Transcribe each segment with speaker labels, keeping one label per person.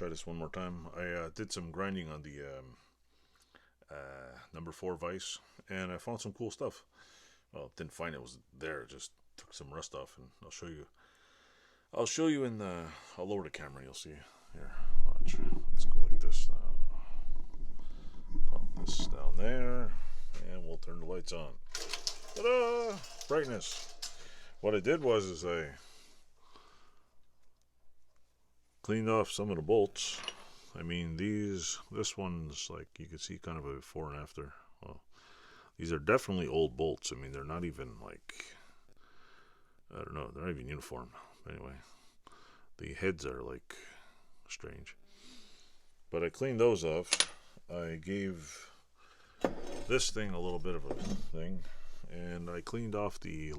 Speaker 1: try this one more time. I did some grinding on the number 4 Vise, and I found some cool stuff. Well, didn't find it was there, just took some rust off, and I'll show you. I'll show you in the. I'll lower the camera. You'll see. Here, watch. Let's go like this. Pop this down there, and we'll turn the lights on. Ta-da! Brightness. What I did was I cleaned off some of the bolts. I mean, this one's like, you can see kind of a before and after. Well, these are definitely old bolts. I mean, they're not even like, I don't know, they're not even uniform. Anyway, the heads are like strange. But I cleaned those off. I gave this thing a little bit of a thing, and I cleaned off the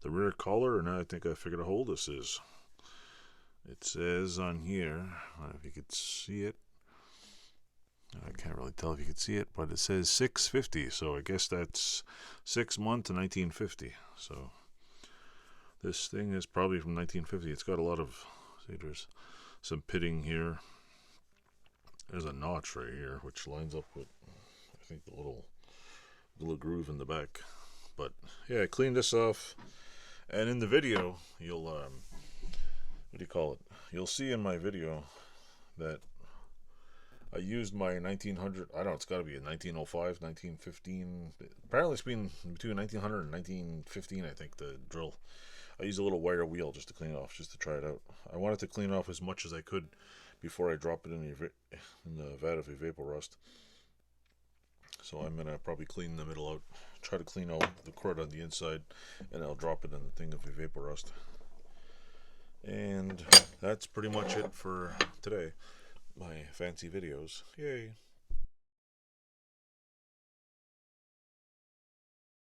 Speaker 1: the rear collar, and now I think I figured out how old this is. It says on here, I don't know if you could see it. I can't really tell if you could see it, but it says 650, so I guess that's 6 months to 1950. So this thing is probably from 1950. It's got a lot of, see, there's some pitting here. There's a notch right here, which lines up with, I think, the little groove in the back. But yeah, I cleaned this off, and in the video, you'll what do you call it? You'll see in my video that I used my 1900. I don't know. It's got to be a 1905, 1915. Apparently, it's been between 1900 and 1915. I think the drill. I used a little wire wheel just to clean it off, just to try it out. I wanted to clean off as much as I could before I drop it in the vat of Evaporust. So I'm gonna probably clean the middle out, try to clean out the cord on the inside, and I'll drop it in the thing of Evaporust. And that's pretty much it for today. My fancy videos. Yay.